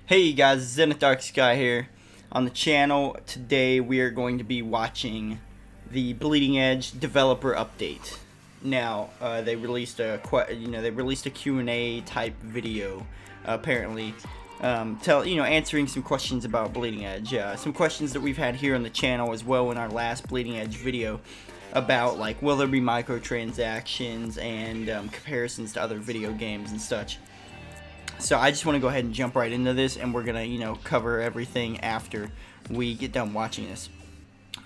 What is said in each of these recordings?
Hey guys, Zenith Darksky here on the channel. Today we are going to be watching the Bleeding Edge developer update. Now they released a Q&A type video, apparently, answering some questions about Bleeding Edge. Some questions that we've had here on the channel as well in our last Bleeding Edge video about like will there be microtransactions and comparisons to other video games and such. So I just want to go ahead and jump right into this, and we're gonna, cover everything after we get done watching this.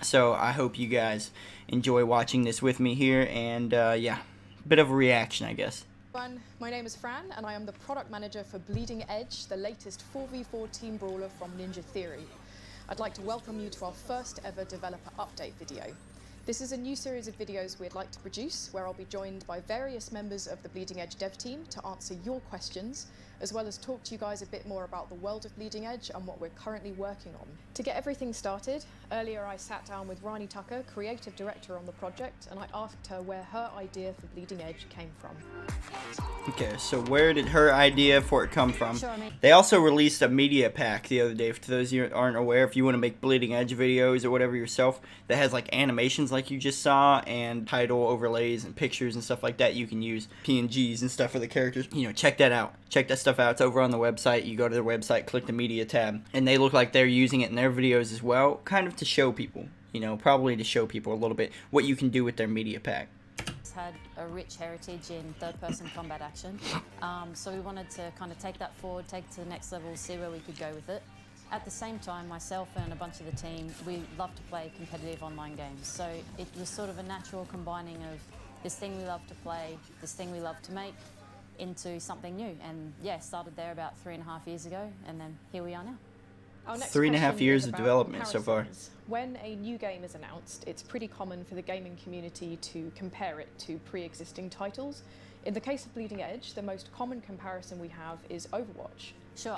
So I hope you guys enjoy watching this with me here, and yeah, bit of a reaction, I guess. My name is Fran, and I am the product manager for Bleeding Edge, the latest 4v4 team brawler from Ninja Theory. I'd like to welcome you to our first ever developer update video. This is a new series of videos we'd like to produce, where I'll be joined by various members of the Bleeding Edge dev team to answer your questions, as well as talk to you guys a bit more about the world of Bleeding Edge and what we're currently working on. To get everything started, earlier I sat down with Rani Tucker, creative director on the project, and I asked her where her idea for Bleeding Edge came from. Okay, so where did her idea for it come from? Sure, they also released a media pack the other day. For those of you who aren't aware, if you want to make Bleeding Edge videos or whatever yourself, that has like animations like you just saw, and title overlays and pictures and stuff like that, you can use PNGs and stuff for the characters. Check that out. Check that stuff out. It's over on the website. You go to their website, click the media tab, and they look like they're using it in their videos as well, kind of to show people, probably to show people a little bit what you can do with their media pack. Had a rich heritage in third-person combat action, so we wanted to kind of take that forward, take it to the next level, see where we could go with it. At the same time, myself and a bunch of the team, we love to play competitive online games, so it was sort of a natural combining of this thing we love to play, this thing we love to make, into something new. And yeah, started there about 3.5 years ago, and then here we are now. Our next 3.5 years of development so far. When a new game is announced, it's pretty common for the gaming community to compare it to pre-existing titles. In the case of Bleeding Edge, the most common comparison we have is Overwatch. Sure,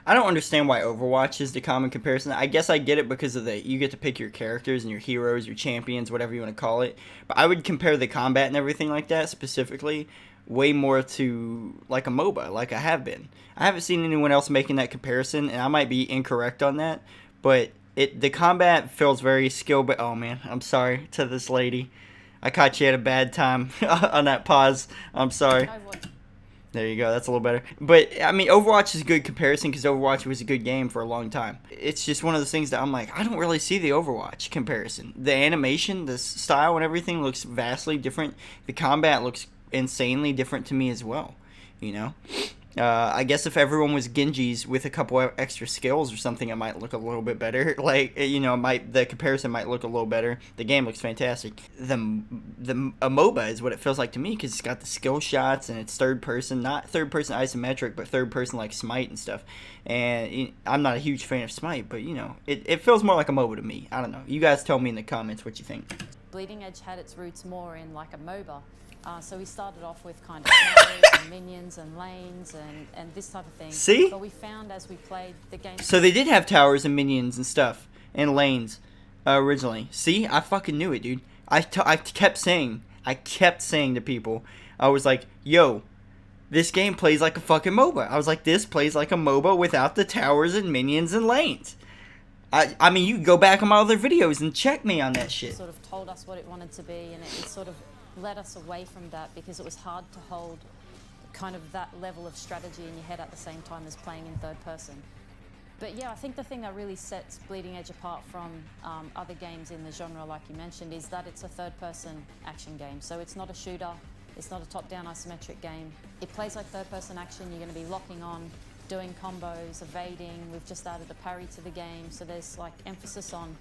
I don't understand why Overwatch is the common comparison. I guess I get it because of you get to pick your characters and your heroes, your champions, whatever you want to call it. But I would compare the combat and everything like that specifically way more to like a MOBA, like I have been. I haven't seen anyone else making that comparison, and I might be incorrect on that, but the combat feels very skill. But oh man, I'm sorry to this lady. I caught you at a bad time on that pause. I'm sorry. There you go. That's a little better. But I mean, Overwatch is a good comparison because Overwatch was a good game for a long time. It's just one of those things that I'm like, I don't really see the Overwatch comparison. The animation, the style, and everything looks vastly different. The combat looks insanely different to me as well. I guess if everyone was Genjis with a couple of extra skills or something, it might look a little bit better. Like, the comparison might look a little better. The game looks fantastic. A MOBA is what it feels like to me because it's got the skill shots and it's third person, not third person isometric, but third person like Smite and stuff. And I'm not a huge fan of Smite, but it feels more like a MOBA to me. I don't know. You guys tell me in the comments what you think. Bleeding Edge had its roots more in like a MOBA. So we started off with kind of towers and minions and lanes and this type of thing. See? But we found as we played the game... So they did have towers and minions and stuff and lanes originally. See? I fucking knew it, dude. I kept saying to people, I was like, yo, this game plays like a fucking MOBA. I was like, this plays like a MOBA without the towers and minions and lanes. I mean, you can go back on my other videos and check me on that shit. Sort of told us what it wanted to be, and it sort of led us away from that because it was hard to hold kind of that level of strategy in your head at the same time as playing in third person. But yeah, I think the thing that really sets Bleeding Edge apart from other games in the genre, like you mentioned, is that it's a third person action game. So it's not a shooter, it's not a top-down isometric game. It plays like third person action. You're going to be locking on, doing combos, evading. We've just added a parry to the game, so there's like emphasis on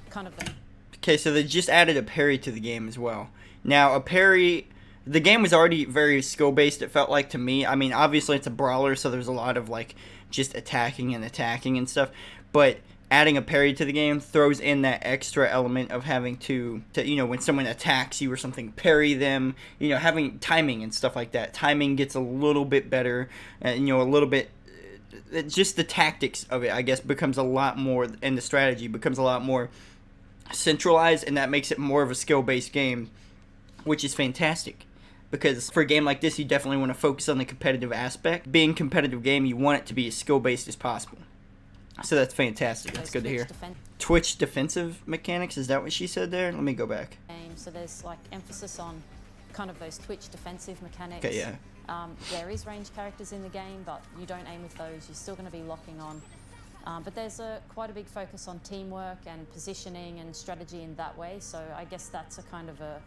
kind of the... Okay, so they just added a parry to the game as well. Now, a parry, the game was already very skill-based, it felt like to me. I mean, obviously it's a brawler, so there's a lot of, like, just attacking and stuff. But adding a parry to the game throws in that extra element of having to when someone attacks you or something, parry them, having timing and stuff like that. Timing gets a little bit better, a little bit... Just the tactics of it, I guess, becomes a lot more, and the strategy becomes a lot more centralized, and that makes it more of a skill-based game, which is fantastic. because for a game like this, you definitely want to focus on the competitive aspect. Being a competitive game, you want it to be as skill-based as possible. So that's fantastic. That's good to hear. Twitch defensive mechanics, is that what she said there? Let me go back. So there's like emphasis on kind of those Twitch defensive mechanics. Okay, yeah. There is ranged characters in the game, but you don't aim with those. You're still going to be locking on. But there's quite a big focus on teamwork and positioning and strategy in that way. So I guess that's a kind of a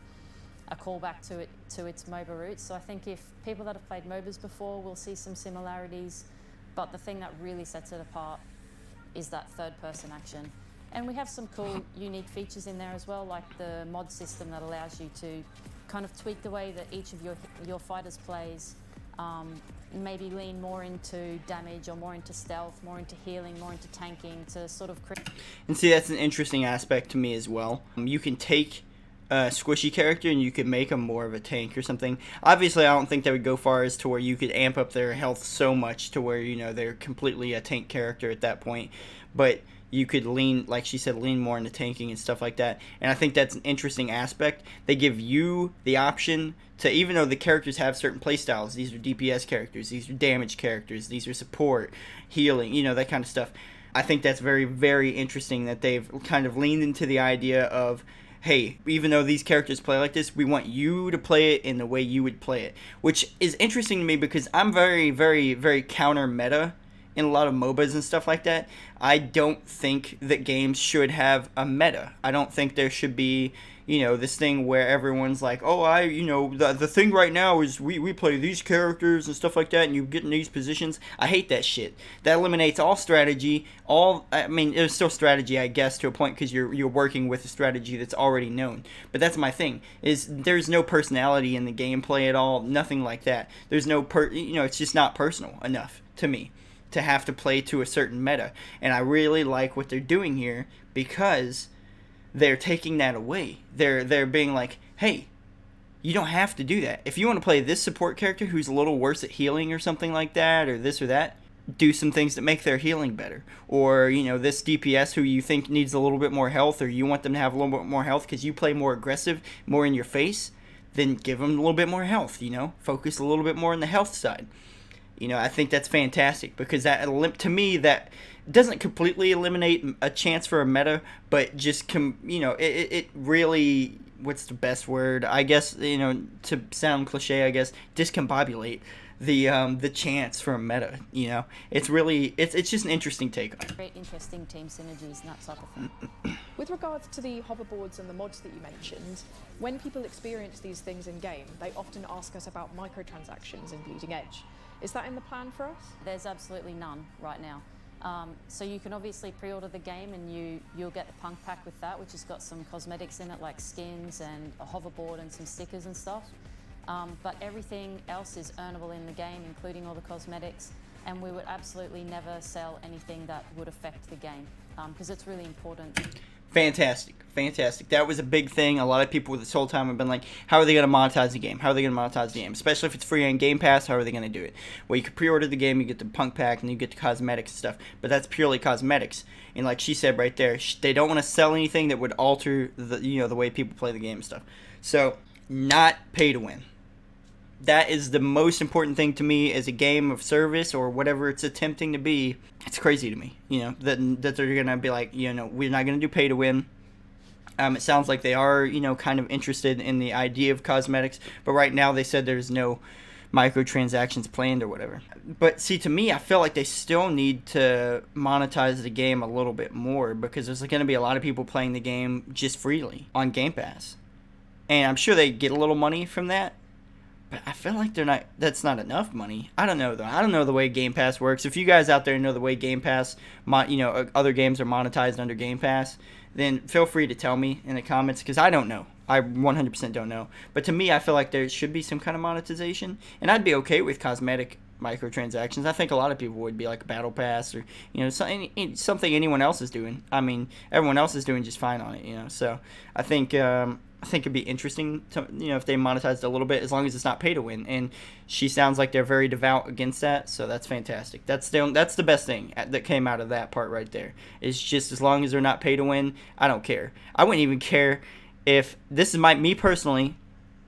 callback to its MOBA roots. So I think if people that have played MOBAs before will see some similarities, but the thing that really sets it apart is that third-person action. And we have some cool, unique features in there as well, like the mod system that allows you to kind of tweak the way that each of your fighters plays, maybe lean more into damage or more into stealth, more into healing, more into tanking to sort of create. And see, that's an interesting aspect to me as well. You can take a squishy character and you could make them more of a tank or something. Obviously, I don't think that would go far as to where you could amp up their health so much to where, you know, they're completely a tank character at that point. But you could lean, like she said, lean more into tanking and stuff like that. And I think that's an interesting aspect. They give you the option to, even though the characters have certain playstyles, these are DPS characters, these are damage characters, these are support, healing, you know, that kind of stuff. I think that's very, very interesting that they've kind of leaned into the idea of, hey, even though these characters play like this, we want you to play it in the way you would play it. Which is interesting to me because I'm very, very, very counter meta in a lot of MOBAs and stuff like that. I don't think that games should have a meta. I don't think there should be, you know, this thing where everyone's like, oh, the thing right now is we play these characters and stuff like that, and you get in these positions. I hate that shit. That eliminates all strategy. It's still strategy, I guess, to a point, because you're working with a strategy that's already known. But that's my thing, is there's no personality in the gameplay at all, nothing like that. There's no, it's just not personal enough to me to have to play to a certain meta. And I really like what they're doing here, because they're taking that away. They're being like, hey, you don't have to do that. If you want to play this support character who's a little worse at healing or something like that, or this or that, do some things that make their healing better. Or, you know, this DPS who you think needs a little bit more health, or you want them to have a little bit more health because you play more aggressive, more in your face, then give them a little bit more health, you know? Focus a little bit more on the health side. You know, I think that's fantastic, because that, to me, that doesn't completely eliminate a chance for a meta, but just, it really, what's the best word? I guess, you know, to sound cliche, I guess, discombobulate the chance for a meta, you know? It's really, it's just an interesting take on it. Great, interesting team synergies and that type of thing. With regards to the hoverboards and the mods that you mentioned, when people experience these things in game, they often ask us about microtransactions in Bleeding Edge. Is that in the plan for us? There's absolutely none right now. So you can obviously pre-order the game, and you'll get the punk pack with that, which has got some cosmetics in it, like skins and a hoverboard and some stickers and stuff. But everything else is earnable in the game, including all the cosmetics. And we would absolutely never sell anything that would affect the game, because it's really important. Fantastic. That was a big thing. A lot of people this whole time have been like, how are they going to monetize the game? Especially if it's free on Game Pass, how are they going to do it? Well, you can pre-order the game, you get the punk pack, and you get the cosmetics and stuff. But that's purely cosmetics. And like she said right there, they don't want to sell anything that would alter the way people play the game and stuff. So, not pay to win. That is the most important thing to me as a game of service, or whatever it's attempting to be. It's crazy to me, you know, that they're going to be like, you know, we're not going to do pay to win. It sounds like they are, you know, kind of interested in the idea of cosmetics, but right now they said there's no microtransactions planned or whatever. But see, to me, I feel like they still need to monetize the game a little bit more, because there's going to be a lot of people playing the game just freely on Game Pass. And I'm sure they get a little money from that. But I feel like that's not enough money. I don't know, though. I don't know the way Game Pass works. If you guys out there know the way Game Pass, other games are monetized under Game Pass, then feel free to tell me in the comments, because I don't know. I 100% don't know. But to me, I feel like there should be some kind of monetization. And I'd be okay with cosmetic microtransactions. I think a lot of people would be like a battle pass, or, you know, something anyone else is doing. I mean, everyone else is doing just fine on it, you know. So I think it'd be interesting to, you know, if they monetized a little bit, as long as it's not pay to win. And she sounds like they're very devout against that, so that's fantastic. That's the best thing that came out of that part right there. Is just, as long as they're not pay to win, I don't care. I wouldn't even care if this is me personally,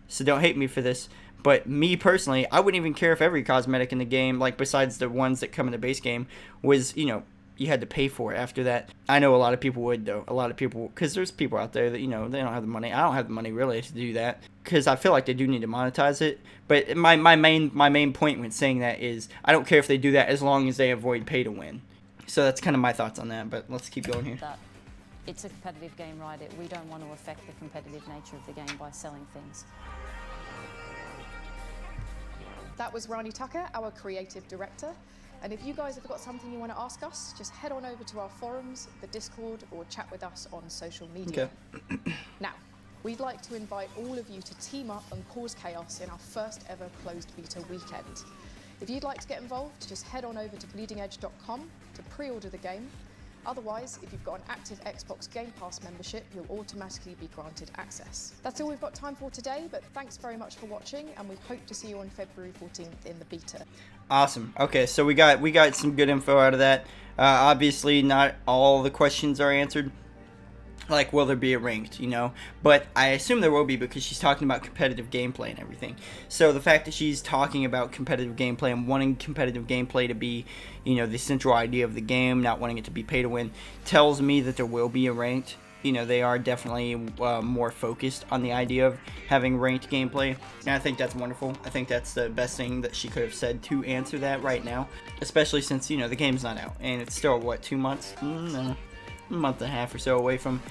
so don't hate me for this, But me personally, I wouldn't even care if every cosmetic in the game, like besides the ones that come in the base game, was, you know, you had to pay for it after that. I know a lot of people would, though. A lot of people, because there's people out there that, you know, they don't have the money. I don't have the money really to do that, because I feel like they do need to monetize it. But my main point when saying that is I don't care if they do that as long as they avoid pay to win. So that's kind of my thoughts on that. But let's keep going here. That it's a competitive game, right? We don't want to affect the competitive nature of the game by selling things. That was Rani Tucker, our creative director. And if you guys have got something you want to ask us, just head on over to our forums, the Discord, or chat with us on social media. Okay. Now, we'd like to invite all of you to team up and cause chaos in our first ever closed beta weekend. If you'd like to get involved, just head on over to bleedingedge.com to pre-order the game. Otherwise, if you've got an active Xbox Game Pass membership, you'll automatically be granted access. That's all we've got time for today, but thanks very much for watching, and we hope to see you on February 14th in the beta. Awesome. Okay, so we got some good info out of that. Obviously, not all the questions are answered. Like, will there be a ranked, you know? But I assume there will be, because she's talking about competitive gameplay and everything. So the fact that she's talking about competitive gameplay and wanting competitive gameplay to be, you know, the central idea of the game, not wanting it to be pay to win, tells me that there will be a ranked. You know, they are definitely more focused on the idea of having ranked gameplay, and I think that's wonderful. I think that's the best thing that she could have said to answer that right now, especially since, you know, the game's not out, and it's still, what, 2 months? No, a month and a half or so away from,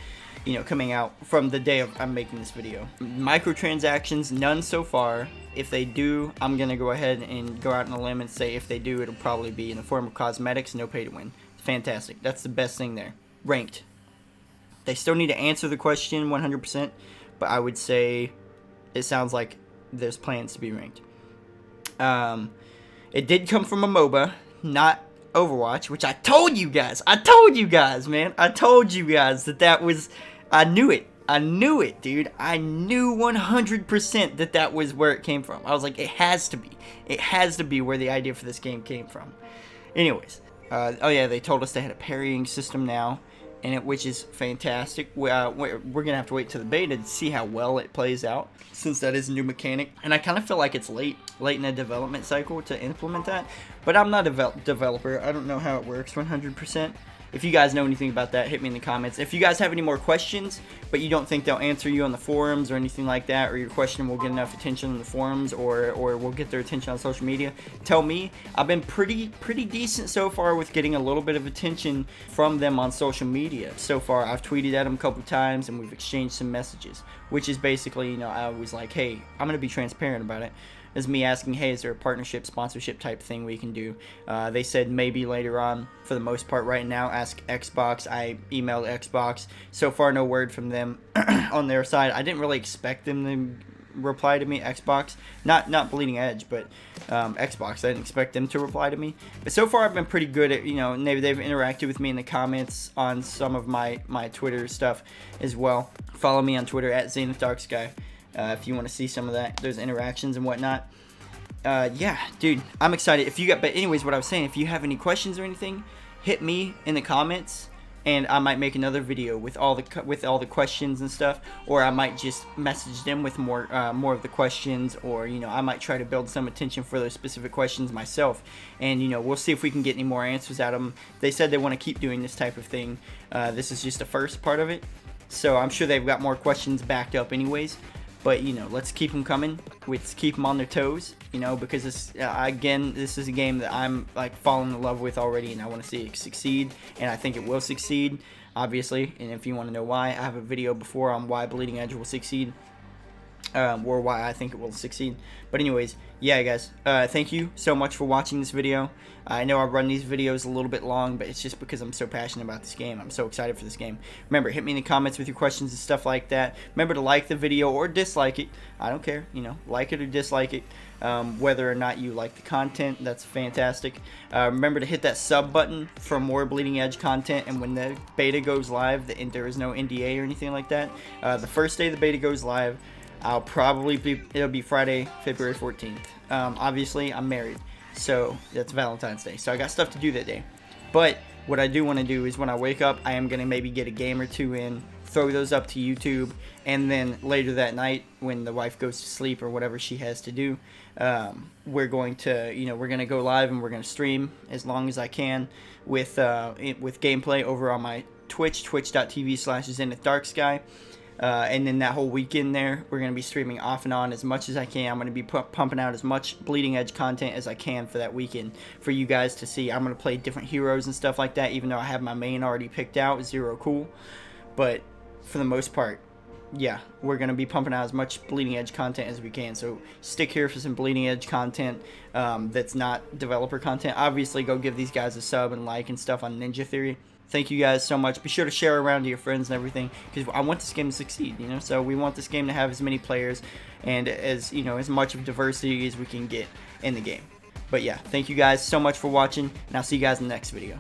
you know, coming out from the day I'm making this video. Microtransactions, none so far. If they do, I'm gonna go ahead and go out on a limb and say if they do, it'll probably be in the form of cosmetics, no pay to win. Fantastic. That's the best thing there. Ranked. They still need to answer the question 100%, but I would say it sounds like there's plans to be ranked. It did come from a MOBA, not Overwatch, which I told you guys, man. I told you guys that was, I knew it, dude. I knew 100% that was where it came from. I was like, it has to be where the idea for this game came from. Anyways, oh yeah, they told us they had a parrying system now, which is fantastic. We're gonna have to wait to the beta to see how well it plays out, since that is a new mechanic. And I kind of feel like it's late in the development cycle to implement that. But I'm not a developer. I don't know how it works 100%. If you guys know anything about that, hit me in the comments. If you guys have any more questions, but you don't think they'll answer you on the forums or anything like that, or your question will get enough attention on the forums, or will get their attention on social media, tell me. I've been pretty decent so far with getting a little bit of attention from them on social media. So far, I've tweeted at them a couple times, and we've exchanged some messages, which is basically, you know, I was like, hey, I'm going to be transparent about it. Is me asking, hey, is there a partnership, sponsorship type thing we can do? They said maybe later on. For the most part right now, ask Xbox. I emailed Xbox. So far, no word from them on their side. I didn't really expect them to reply to me, Xbox. Not Bleeding Edge, but Xbox. I didn't expect them to reply to me. But so far, I've been pretty good at, you know, they've interacted with me in the comments on some of my Twitter stuff as well. Follow me on Twitter at Zenith Darksky. If you want to see some of that, there's interactions and whatnot. Yeah, dude, I'm excited. But anyways, what I was saying, if you have any questions or anything, hit me in the comments, and I might make another video with all the questions and stuff, or I might just message them with more of the questions, or, you know, I might try to build some attention for those specific questions myself, and, you know, we'll see if we can get any more answers out of them. They said they want to keep doing this type of thing. This is just the first part of it, so I'm sure they've got more questions backed up anyways. But, you know, let's keep them coming. Let's keep them on their toes, you know, because this, again, this is a game that I'm, like, falling in love with already, and I want to see it succeed, and I think it will succeed, obviously. And if you want to know why, I have a video before on why Bleeding Edge will succeed, or why I think it will succeed. But anyways, yeah, guys, thank you so much for watching this video. I know I run these videos a little bit long, but it's just because I'm so passionate about this game. I'm so excited for this game. Remember, hit me in the comments with your questions and stuff like that. Remember to like the video or dislike it. I don't care, you know, like it or dislike it. Whether or not you like the content, that's fantastic. Remember to hit that sub button for more Bleeding Edge content, and when the beta goes live, there is no NDA or anything like that. The first day the beta goes live, it'll be Friday, February 14th. Obviously, I'm married, so that's Valentine's Day, so I got stuff to do that day. But what I do want to do is when I wake up, I am going to maybe get a game or two in, throw those up to YouTube, and then later that night when the wife goes to sleep or whatever she has to do, we're going to, we're going to go live and we're going to stream as long as I can with gameplay over on my Twitch, twitch.tv/ZenithDarksky. And then that whole weekend there, we're going to be streaming off and on as much as I can. I'm going to be pumping out as much Bleeding Edge content as I can for that weekend for you guys to see. I'm going to play different heroes and stuff like that, even though I have my main already picked out, Zero Cool. But for the most part, yeah, we're going to be pumping out as much Bleeding Edge content as we can. So stick here for some Bleeding Edge content that's not developer content. Obviously, go give these guys a sub and like and stuff on Ninja Theory. Thank you guys so much. Be sure to share around to your friends and everything, because I want this game to succeed, so we want this game to have as many players and as much of diversity as we can get in the game. But yeah, thank you guys so much for watching, and I'll see you guys in the next video.